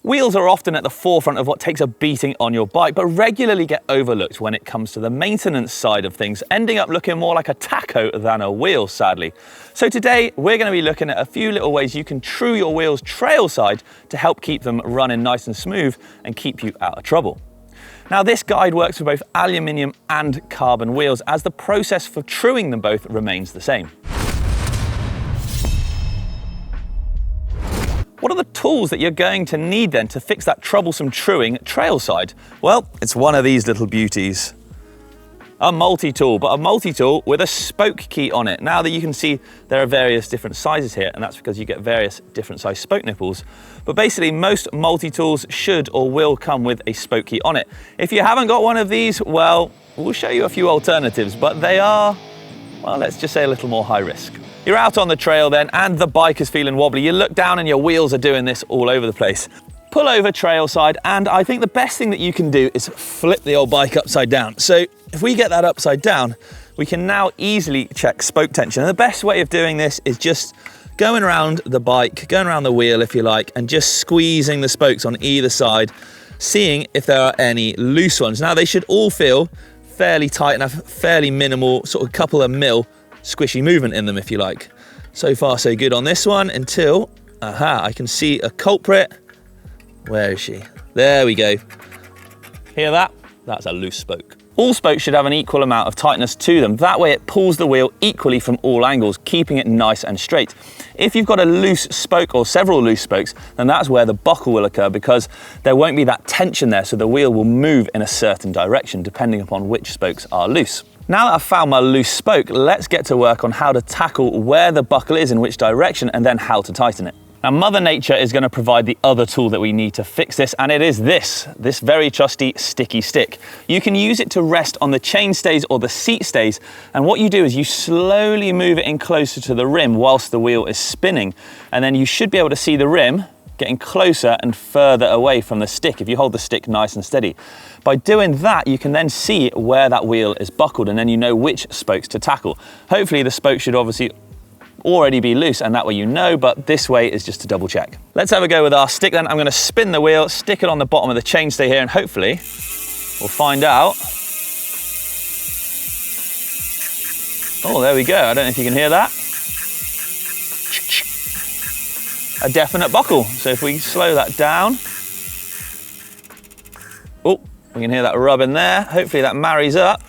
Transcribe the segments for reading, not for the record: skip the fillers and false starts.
Wheels are often at the forefront of what takes a beating on your bike, but regularly get overlooked when it comes to the maintenance side of things, ending up looking more like a tacho than a wheel, sadly. So today, we're going to be looking at a few little ways you can true your wheels trailside to help keep them running nice and smooth and keep you out of trouble. Now, this guide works for both aluminium and carbon wheels, as the process for truing them both remains the same. What are the tools that you're going to need then to fix that troublesome truing trailside? Well, it's one of these little beauties. A multi-tool, but a multi-tool with a spoke key on it. Now that you can see there are various different sizes here, and that's because you get various different size spoke nipples. But basically most multi-tools should or will come with a spoke key on it. If you haven't got one of these, well, we'll show you a few alternatives, but they are, well, let's just say a little more high risk. You're out on the trail then, and the bike is feeling wobbly. You look down and your wheels are doing this all over the place. Pull over trailside, and I think the best thing that you can do is flip the old bike upside down. So if we get that upside down, we can now easily check spoke tension. And the best way of doing this is just going around the bike, going around the wheel if you like, and just squeezing the spokes on either side, seeing if there are any loose ones. Now they should all feel fairly tight and have fairly minimal, sort of couple of mil squishy movement in them if you like. So far so good on this one until, I can see a culprit. Where is she? There we go. Hear that? That's a loose spoke. All spokes should have an equal amount of tightness to them. That way it pulls the wheel equally from all angles, keeping it nice and straight. If you've got a loose spoke or several loose spokes, then that's where the buckle will occur, because there won't be that tension there, so the wheel will move in a certain direction depending upon which spokes are loose. Now that I've found my loose spoke, let's get to work on how to tackle where the buckle is in which direction and then how to tighten it. Now, Mother Nature is going to provide the other tool that we need to fix this, and it is this very trusty sticky stick. You can use it to rest on the chain stays or the seat stays, and what you do is you slowly move it in closer to the rim whilst the wheel is spinning, and then you should be able to see the rim getting closer and further away from the stick if you hold the stick nice and steady. By doing that, you can then see where that wheel is buckled, and then you know which spokes to tackle. Hopefully the spokes should obviously already be loose, and that way you know, but this way is just to double check. Let's have a go with our stick then. I'm going to spin the wheel, stick it on the bottom of the chainstay here, and hopefully we'll find out. Oh, there we go. I don't know if you can hear that. A definite buckle. So if we slow that down, oh, we can hear that rub in there. Hopefully that marries up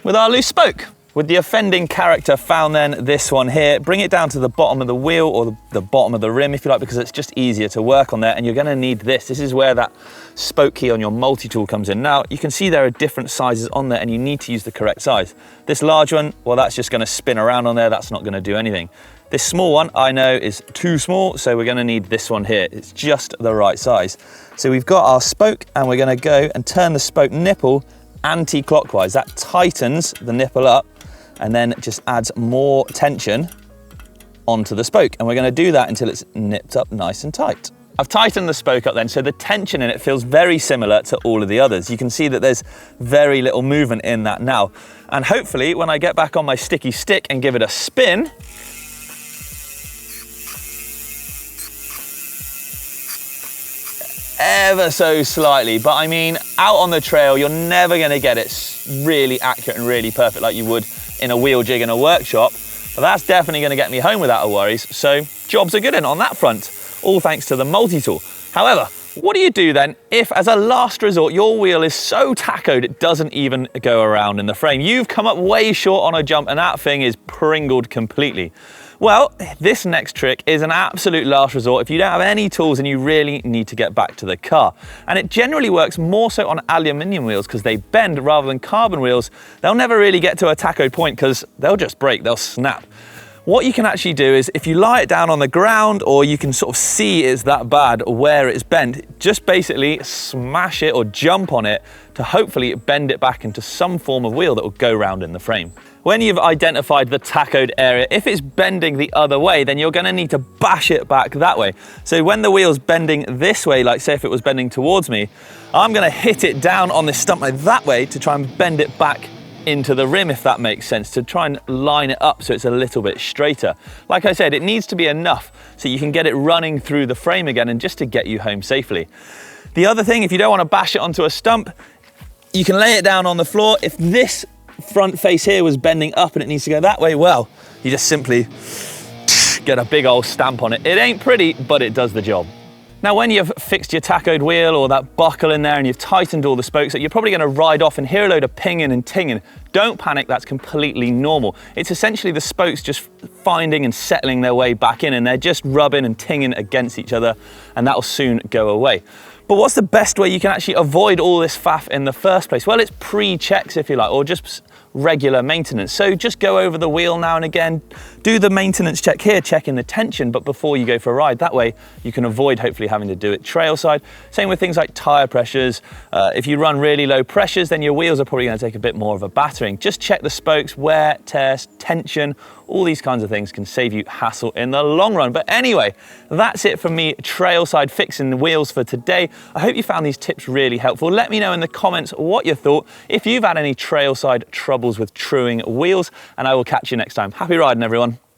with our loose spoke. With the offending character found then, this one here, bring it down to the bottom of the wheel or the bottom of the rim if you like, because it's just easier to work on there, and you're going to need this. This is where that spoke key on your multi-tool comes in. Now, you can see there are different sizes on there and you need to use the correct size. This large one, well, that's just going to spin around on there. That's not going to do anything. This small one, I know, is too small, so we're going to need this one here. It's just the right size. So we've got our spoke, and we're going to go and turn the spoke nipple anti-clockwise. That tightens the nipple up and then just adds more tension onto the spoke. And we're going to do that until it's nipped up nice and tight. I've tightened the spoke up then, so the tension in it feels very similar to all of the others. You can see that there's very little movement in that now. And hopefully when I get back on my sticky stick and give it a spin, ever so slightly, but I mean, out on the trail, you're never going to get it really accurate and really perfect like you would in a wheel jig in a workshop, but that's definitely going to get me home without a worries. So jobs are good on that front, all thanks to the multi-tool. However, what do you do then if, as a last resort, your wheel is so tachoed it doesn't even go around in the frame? You've come up way short on a jump and that thing is pringled completely. Well, this next trick is an absolute last resort if you don't have any tools and you really need to get back to the car. And it generally works more so on aluminium wheels because they bend rather than carbon wheels. They'll never really get to a tachoed point because they'll just break, they'll snap. What you can actually do is, if you lie it down on the ground or you can sort of see it's that bad where it's bent, just basically smash it or jump on it to hopefully bend it back into some form of wheel that will go round in the frame. When you've identified the tachoed area, if it's bending the other way, then you're going to need to bash it back that way. So when the wheel's bending this way, like say if it was bending towards me, I'm going to hit it down on this stump like that way to try and bend it back into the rim, if that makes sense, to try and line it up so it's a little bit straighter. Like I said, it needs to be enough so you can get it running through the frame again and just to get you home safely. The other thing, if you don't want to bash it onto a stump, you can lay it down on the floor. If this front face here was bending up and it needs to go that way, well, you just simply get a big old stamp on it. It ain't pretty, but it does the job. Now, when you've fixed your tachoed wheel or that buckle in there and you've tightened all the spokes, you're probably going to ride off and hear a load of pinging and tinging. Don't panic, that's completely normal. It's essentially the spokes just finding and settling their way back in, and they're just rubbing and tinging against each other, and that'll soon go away. But what's the best way you can actually avoid all this faff in the first place? Well, it's pre-checks, if you like, or just regular maintenance. So just go over the wheel now and again, do the maintenance check here, checking the tension, but before you go for a ride. That way you can avoid hopefully having to do it trailside. Same with things like tire pressures. If you run really low pressures, then your wheels are probably going to take a bit more of a battering. Just check the spokes, wear, tear, tension, all these kinds of things can save you hassle in the long run. But anyway, that's it from me, trailside fixing the wheels for today. I hope you found these tips really helpful. Let me know in the comments what you thought, if you've had any trailside troubles with truing wheels, and I will catch you next time. Happy riding, everyone.